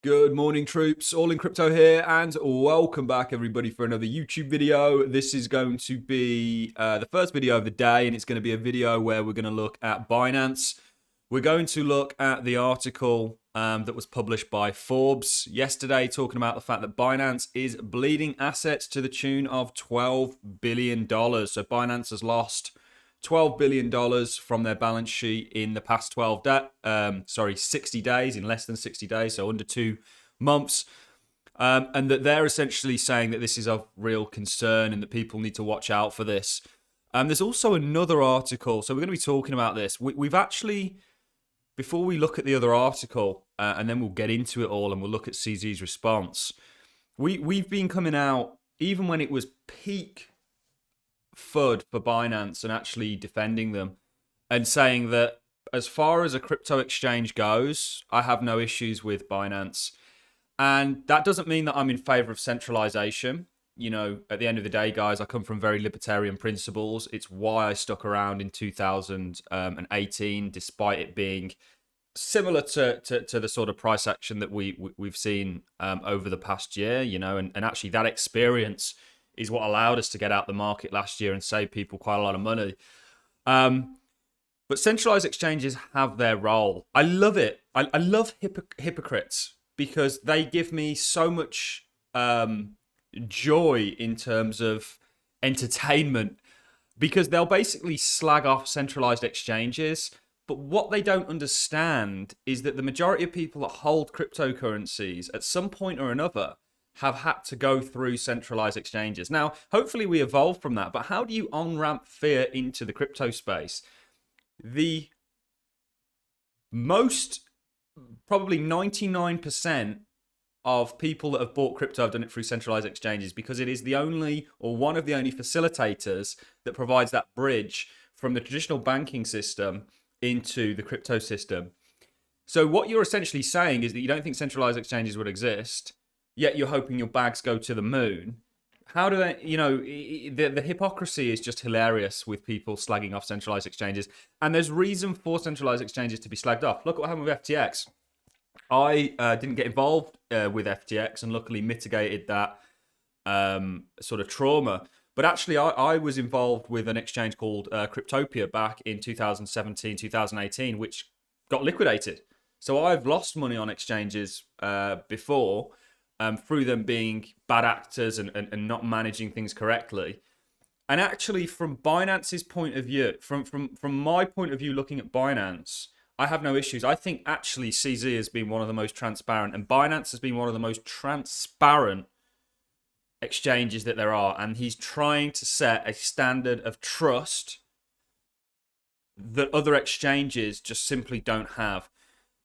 Good morning, troops. All in crypto here, and welcome back, everybody, for another YouTube video. This is going to be the first video of the day, and it's going to be a video where we're going to look at Binance. We're going to look at the article that was published by Forbes yesterday, talking about the fact that Binance is bleeding assets to the tune of $12 billion. So Binance has lost $12 billion from their balance sheet in the past 60 days, in less than 60 days, so under 2 months. And that they're essentially saying that this is of real concern and that people need to watch out for this. There's also another article, so we're going to be talking about this. We've actually, before we look at the other article, and then we'll get into it all and we'll look at CZ's response, we've been coming out, even when it was peak FUD for Binance and actually defending them and saying that as far as a crypto exchange goes, I have no issues with Binance. And that doesn't mean that I'm in favor of centralization. You know, at the end of the day, guys, I come from very libertarian principles. It's why I stuck around in 2018, despite it being similar to the sort of price action that we've seen over the past year, you know, and actually that experience is what allowed us to get out the market last year and save people quite a lot of money. But centralized exchanges have their role. I love it. I love hypocrites because they give me so much joy in terms of entertainment, because they'll basically slag off centralized exchanges. But what they don't understand is that the majority of people that hold cryptocurrencies at some point or another have had to go through centralized exchanges. Now, hopefully we evolve from that, but how do you on-ramp fear into the crypto space? The most, probably 99% of people that have bought crypto have done it through centralized exchanges, because it is the only, or one of the only facilitators that provides that bridge from the traditional banking system into the crypto system. So what you're essentially saying is that you don't think centralized exchanges would exist, yet you're hoping your bags go to the moon. How do they, you know, the hypocrisy is just hilarious with people slagging off centralized exchanges. And there's reason for centralized exchanges to be slagged off. Look what happened with FTX. I didn't get involved with FTX and luckily mitigated that sort of trauma. But actually, I was involved with an exchange called Cryptopia back in 2017, 2018, which got liquidated. So I've lost money on exchanges before, through them being bad actors and not managing things correctly. And actually, from Binance's point of view, from my point of view, looking at Binance, I have no issues. I think actually CZ has been one of the most transparent, and Binance has been one of the most transparent exchanges that there are. And he's trying to set a standard of trust that other exchanges just simply don't have.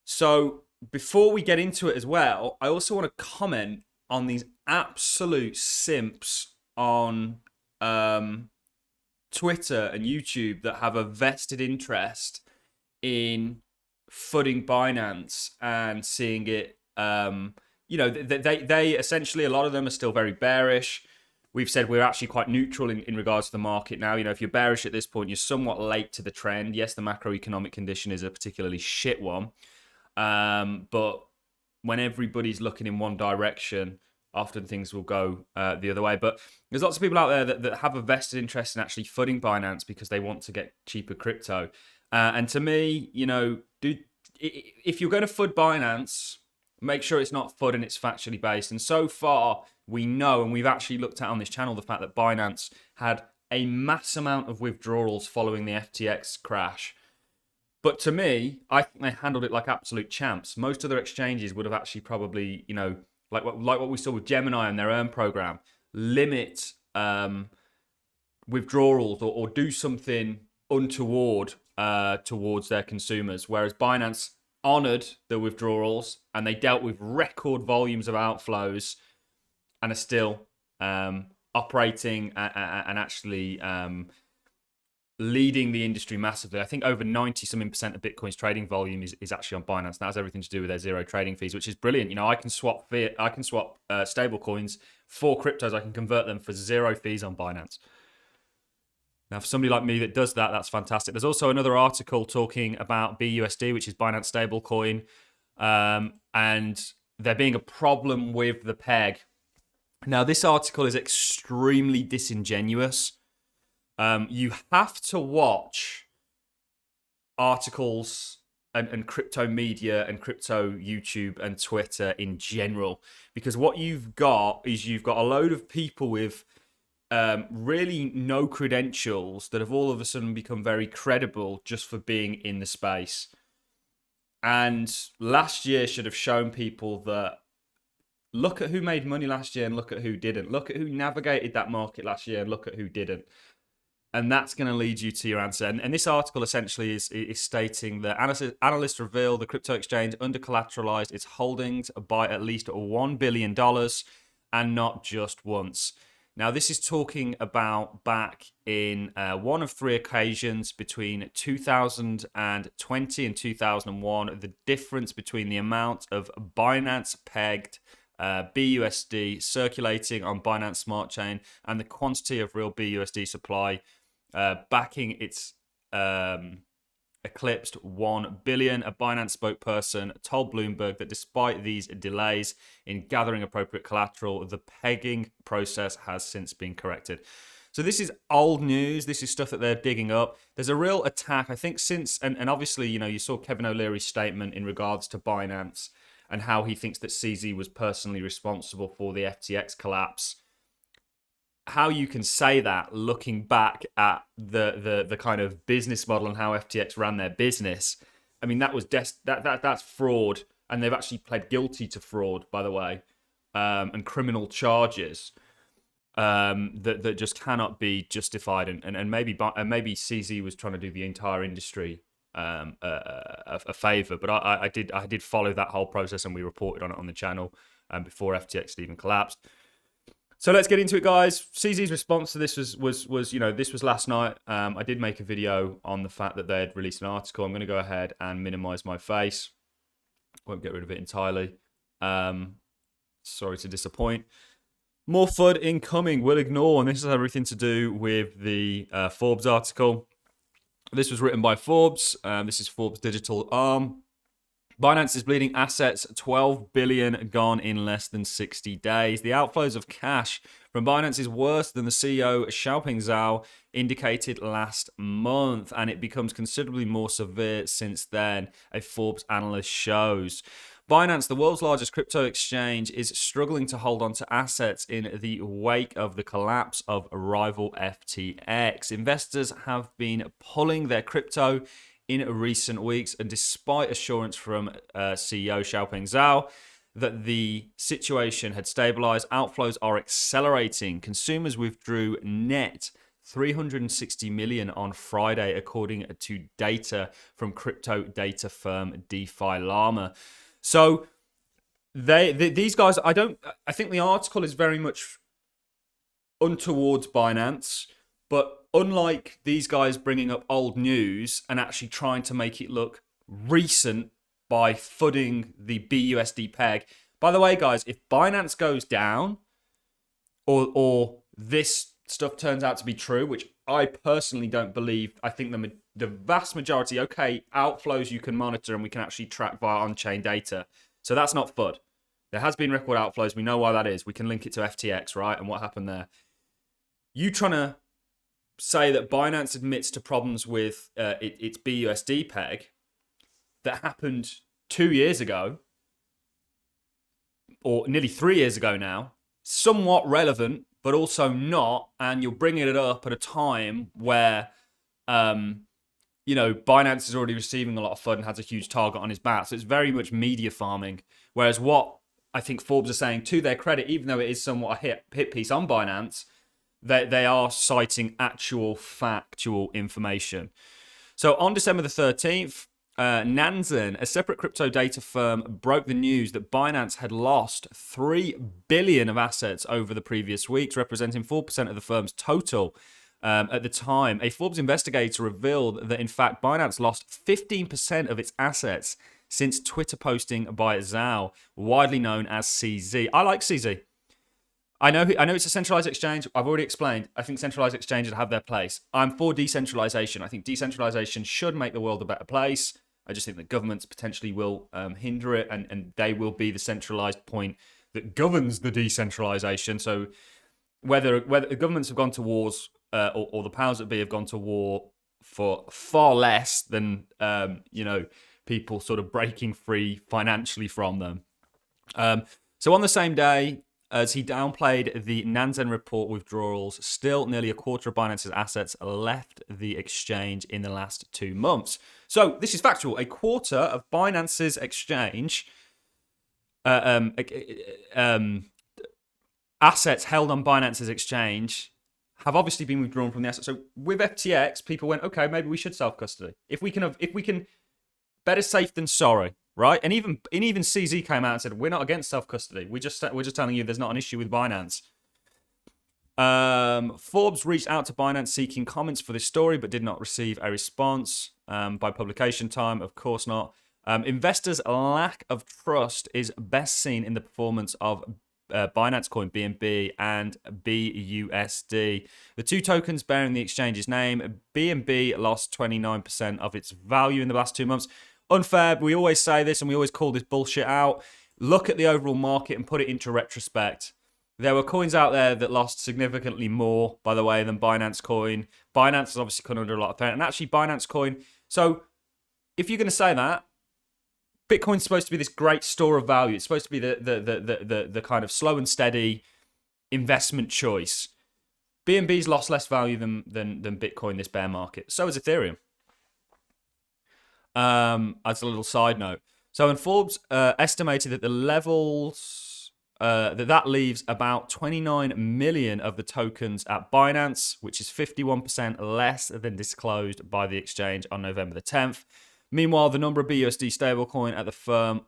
So before we get into it as well, I also want to comment on these absolute simps on Twitter and YouTube that have a vested interest in footing Binance and seeing it. You know, they essentially, a lot of them are still very bearish. We've said we're actually quite neutral in regards to the market now. You know, if you're bearish at this point, you're somewhat late to the trend. Yes, the macroeconomic condition is a particularly shit one. But when everybody's looking in one direction, often things will go the other way. But there's lots of people out there that have a vested interest in actually footing Binance because they want to get cheaper crypto. And to me, you know, if you're going to FUD Binance, make sure it's not FUD and it's factually based. And so far, we know, and we've actually looked at on this channel, the fact that Binance had a mass amount of withdrawals following the FTX crash. But to me, I think they handled it like absolute champs. Most other exchanges would have actually probably, you know, like what we saw with Gemini and their earn program, limit withdrawals or do something untoward towards their consumers. Whereas Binance honored the withdrawals and they dealt with record volumes of outflows and are still operating and actually leading the industry massively. I think over 90% of Bitcoin's trading volume is actually on Binance. That has everything to do with their zero trading fees, which is brilliant. You know, I can swap stable coins for cryptos. I can convert them for zero fees on Binance. Now, for somebody like me that does that, that's fantastic. There's also another article talking about BUSD, which is Binance stablecoin, and there being a problem with the peg. Now, this article is extremely disingenuous. You have to watch articles and crypto media and crypto YouTube and Twitter in general, because what you've got is you've got a load of people with really no credentials that have all of a sudden become very credible just for being in the space. And last year should have shown people that look at who made money last year and look at who didn't. Look at who navigated that market last year and look at who didn't. And that's going to lead you to your answer. And this article essentially is stating that analysts reveal the crypto exchange under-collateralized its holdings by at least $1 billion and not just once. Now, this is talking about back in one of three occasions between 2020 and 2001, the difference between the amount of Binance-pegged BUSD circulating on Binance Smart Chain and the quantity of real BUSD supply backing its eclipsed 1 billion. A Binance spokesperson told Bloomberg that despite these delays in gathering appropriate collateral, the pegging process has since been corrected. So this is old news. This is stuff that they're digging up. There's a real attack, I think, since, and obviously, you know, you saw Kevin O'Leary's statement in regards to Binance and how he thinks that CZ was personally responsible for the FTX collapse. How you can say that looking back at the kind of business model and how FTX ran their business, I mean, that was that's fraud, and they've actually pled guilty to fraud, by the way, and criminal charges that just cannot be justified, and maybe CZ was trying to do the entire industry a favor, but I did follow that whole process, and we reported on it on the channel before FTX even collapsed. So let's get into it, guys. CZ's response to this was you know, this was last night. I did make a video on the fact that they had released an article. I'm going to go ahead and minimize my face. Won't get rid of it entirely. Sorry to disappoint. More FUD incoming. We'll ignore, and this has everything to do with the Forbes article. This was written by Forbes. This is Forbes' digital arm. Binance is bleeding assets, 12 billion gone in less than 60 days. The outflows of cash from Binance is worse than the CEO Xiaoping Zhao indicated last month, and it becomes considerably more severe since then, a Forbes analyst shows. Binance, the world's largest crypto exchange, is struggling to hold on to assets in the wake of the collapse of rival FTX. Investors have been pulling their crypto in recent weeks, and despite assurance from CEO Xiaoping Zhao that the situation had stabilized, outflows are accelerating. Consumers withdrew net 360 million on Friday, according to data from crypto data firm DeFi Llama. So these guys, I think the article is very much untowards Binance, but unlike these guys bringing up old news and actually trying to make it look recent by fudding the BUSD peg. By the way, guys, if Binance goes down or this stuff turns out to be true, which I personally don't believe, I think the vast majority, okay, outflows you can monitor and we can actually track via on-chain data. So that's not FUD. There has been record outflows. We know why that is. We can link it to FTX, right? And what happened there. You trying to say that Binance admits to problems with its BUSD peg that happened 2 years ago, or nearly 3 years ago now, somewhat relevant, but also not, and you're bringing it up at a time where, you know, Binance is already receiving a lot of FUD and has a huge target on his back, so it's very much media farming, whereas what I think Forbes are saying, to their credit, even though it is somewhat a hit piece on Binance, they are citing actual factual information. So on December the 13th, Nansen, a separate crypto data firm, broke the news that Binance had lost 3 billion of assets over the previous weeks, representing 4% of the firm's total. At the time, a Forbes investigator revealed that, in fact, Binance lost 15% of its assets since Twitter posting by Zhao, widely known as CZ. I like CZ. I know it's a centralized exchange. I've already explained. I think centralized exchanges have their place. I'm for decentralization. I think decentralization should make the world a better place. I just think that governments potentially will hinder it, and they will be the centralized point that governs the decentralization. So whether governments have gone to wars or the powers that be have gone to war for far less than people sort of breaking free financially from them. So on the same day as he downplayed the Nansen report withdrawals, still nearly a quarter of Binance's assets left the exchange in the last 2 months. So this is factual. A quarter of Binance's exchange assets held on Binance's exchange have obviously been withdrawn from the asset. So with FTX, people went, okay, maybe we should self-custody. If we can, better safe than sorry, right? And even CZ came out and said, we're not against self-custody. We're just telling you there's not an issue with Binance. Forbes reached out to Binance seeking comments for this story, but did not receive a response by publication time. Of course not. Investors' lack of trust is best seen in the performance of Binance Coin BNB and BUSD. The two tokens bearing the exchange's name, BNB lost 29% of its value in the last 2 months. Unfair. We always say this and we always call this bullshit out. Look at the overall market and put it into retrospect. There were coins out there that lost significantly more, by the way, than Binance Coin. Binance has obviously come under a lot of threat, and actually Binance Coin. So if you're going to say that, Bitcoin's supposed to be this great store of value. It's supposed to be the kind of slow and steady investment choice. BNB's lost less value than Bitcoin this bear market. So has Ethereum. As a little side note. So in Forbes estimated that the levels that leaves about 29 million of the tokens at Binance, which is 51% less than disclosed by the exchange on November the 10th. Meanwhile, the number of BUSD stablecoin at the firm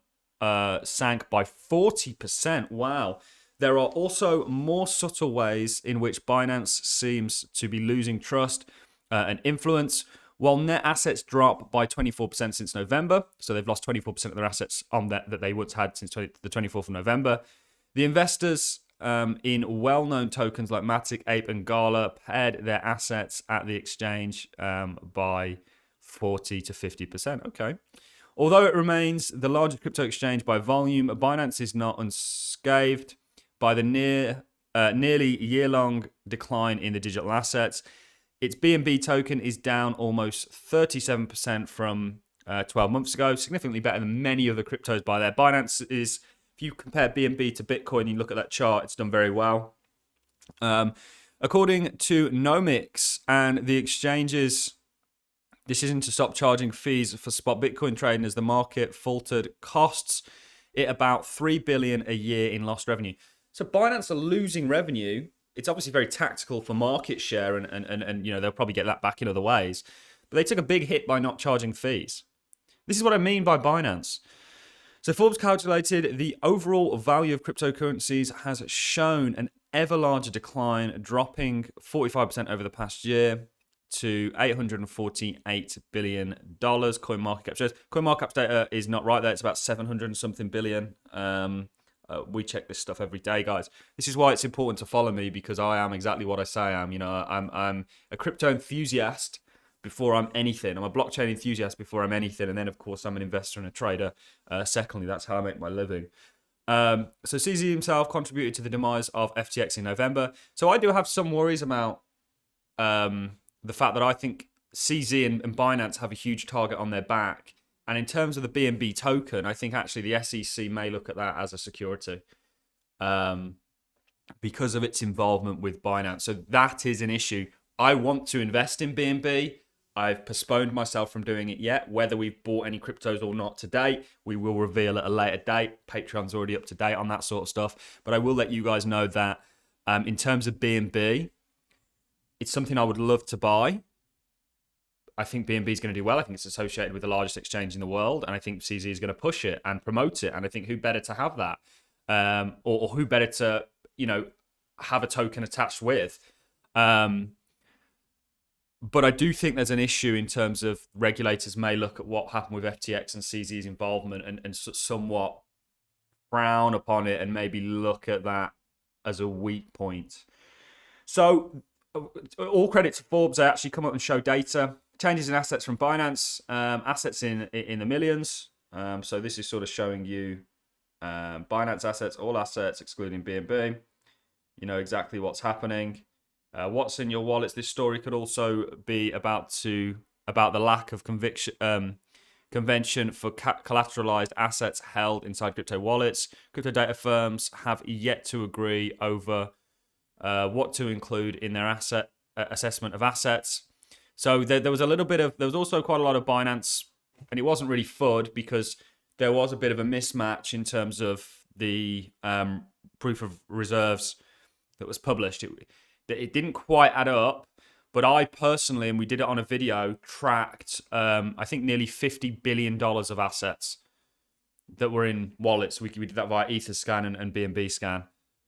sank by 40%. Wow. There are also more subtle ways in which Binance seems to be losing trust and influence. While net assets drop by 24% since November, so they've lost 24% of their assets on that they once had since the 24th of November, the investors in well-known tokens like Matic, Ape, and Gala pared their assets at the exchange by 40 to 50%. Okay. Although it remains the largest crypto exchange by volume, Binance is not unscathed by the nearly year-long decline in the digital assets. Its BNB token is down almost 37% from 12 months ago, significantly better than many other cryptos by there. Binance is, if you compare BNB to Bitcoin, you look at that chart, it's done very well. According to Nomics and the exchange's decision to stop charging fees for spot Bitcoin trading as the market faltered costs it about $3 billion a year in lost revenue. So Binance are losing revenue. It's obviously very tactical for market share, and they'll probably get that back in other ways. But they took a big hit by not charging fees. This is what I mean by Binance. So Forbes calculated the overall value of cryptocurrencies has shown an ever larger decline, dropping 45% over the past year to $848 billion. CoinMarketCap shows. CoinMarketCap's data is not right there. It's about 700 and something billion. We check this stuff every day, guys. This is why it's important to follow me, because I am exactly what I say I am. I'm a crypto enthusiast before I'm anything. I'm a blockchain enthusiast before I'm anything. And then, of course, I'm an investor and a trader. Secondly, that's how I make my living. So CZ himself contributed to the demise of FTX in November. So I do have some worries about the fact that I think CZ and Binance have a huge target on their back. And in terms of the BNB token, I think actually the SEC may look at that as a security because of its involvement with Binance. So that is an issue. I want to invest in BNB. I've postponed myself from doing it yet. Whether we've bought any cryptos or not to date, we will reveal at a later date. Patreon's already up to date on that sort of stuff. But I will let you guys know that in terms of BNB, it's something I would love to buy. I think BNB is going to do well. I think it's associated with the largest exchange in the world. And I think CZ is going to push it and promote it. And I think who better to have that? Or who better to, have a token attached with? But I do think there's an issue in terms of regulators may look at what happened with FTX and CZ's involvement and somewhat frown upon it and maybe look at that as a weak point. So all credit to Forbes. They actually come up and show data. changes in assets from Binance, assets in the millions. So this is sort of showing you Binance assets, all assets excluding BNB. You know exactly what's happening. What's in your wallets? This story could also be about the lack of convention for collateralized assets held inside crypto wallets. Crypto data firms have yet to agree over what to include in their asset assessment of assets. So there was also quite a lot of Binance, and it wasn't really FUD because there was a bit of a mismatch in terms of the proof of reserves that was published. It didn't quite add up, but I personally, and we did it on a video, tracked I think nearly $50 billion of assets that were in wallets. We did that via Etherscan and BNB Scan,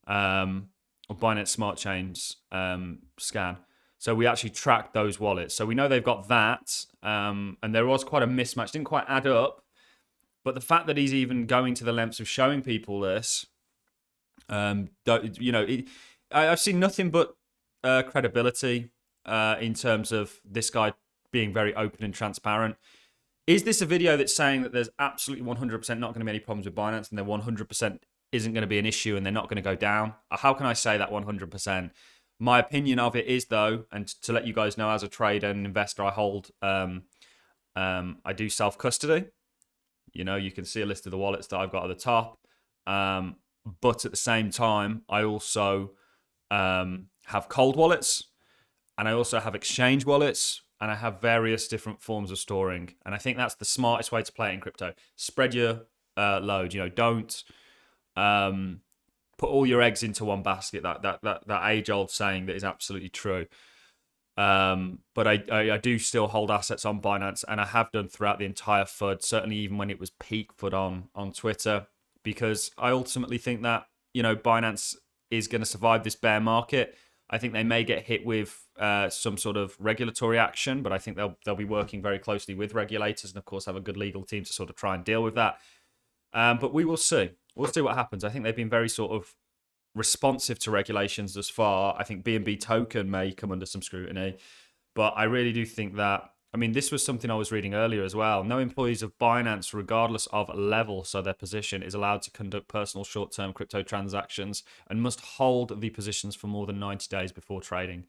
or Binance Smart Chains Scan. So we actually tracked those wallets. So we know they've got that, and there was quite a mismatch. Didn't quite add up, but the fact that he's even going to the lengths of showing people this, I've seen nothing but credibility in terms of this guy being very open and transparent. Is this a video that's saying that there's absolutely 100% not going to be any problems with Binance and there 100% isn't going to be an issue and they're not going to go down? How can I say that 100%? My opinion of it is, though, and to let you guys know, as a trader and investor, I hold, I do self-custody. You know, you can see a list of the wallets that I've got at the top. But at the same time, I also have cold wallets, and I also have exchange wallets, and I have various different forms of storing. And I think that's the smartest way to play it in crypto. Spread your load. You know, don't put all your eggs into one basket. That age-old saying that is absolutely true. But I do still hold assets on Binance, and I have done throughout the entire FUD, certainly even when it was peak FUD on Twitter, because I ultimately think that, you know, Binance is going to survive this bear market. I think they may get hit with some sort of regulatory action, but I think they'll be working very closely with regulators and, of course, have a good legal team to sort of try and deal with that. But we will see. We'll see what happens. I think they've been very sort of responsive to regulations thus far. I think BNB token may come under some scrutiny, but I really do think that, I mean, this was something I was reading earlier as well. No employees of Binance, regardless of level, so their position, is allowed to conduct personal short-term crypto transactions and must hold the positions for more than 90 days before trading.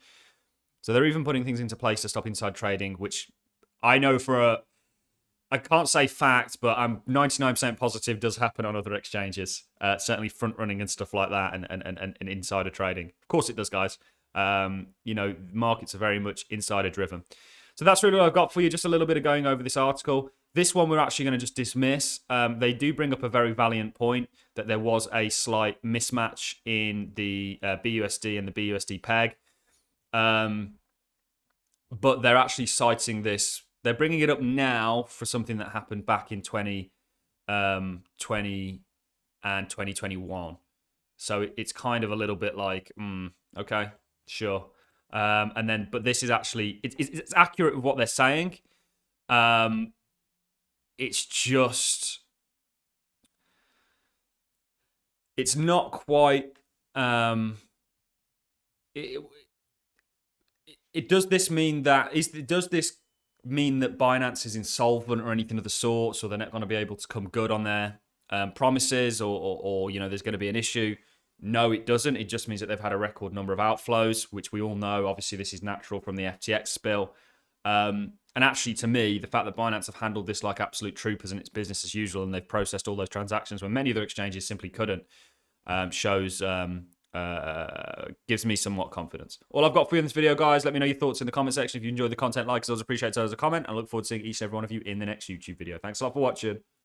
So they're even putting things into place to stop inside trading, which I know I can't say fact, but I'm 99% positive does happen on other exchanges. Certainly front running and stuff like that, and insider trading. Of course it does, guys. You know, markets are very much insider driven. So that's really what I've got for you. Just a little bit of going over this article. This one we're actually going to just dismiss. They do bring up a very valiant point that there was a slight mismatch in the BUSD and the BUSD peg. But they're actually citing this. They're bringing it up now for something that happened back in 2020 and 2021. So it's kind of a little bit like, okay, sure. But this is actually, it's accurate with what they're saying. It's just, it's not quite, does this mean that Binance is insolvent or anything of the sort, so they're not going to be able to come good on their promises, or you know, there's going to be an issue? No, it doesn't. It just means that they've had a record number of outflows, which we all know. Obviously, this is natural from the FTX spill. And actually, to me, the fact that Binance have handled this like absolute troopers and it's business as usual, and they've processed all those transactions when many other exchanges simply couldn't, gives me somewhat confidence. All I've got for you in this video, guys. Let me know your thoughts in the comment section. If you enjoyed the content, like us, always appreciate it as a comment. I look forward to seeing each and every one of you in the next YouTube video. Thanks a lot for watching.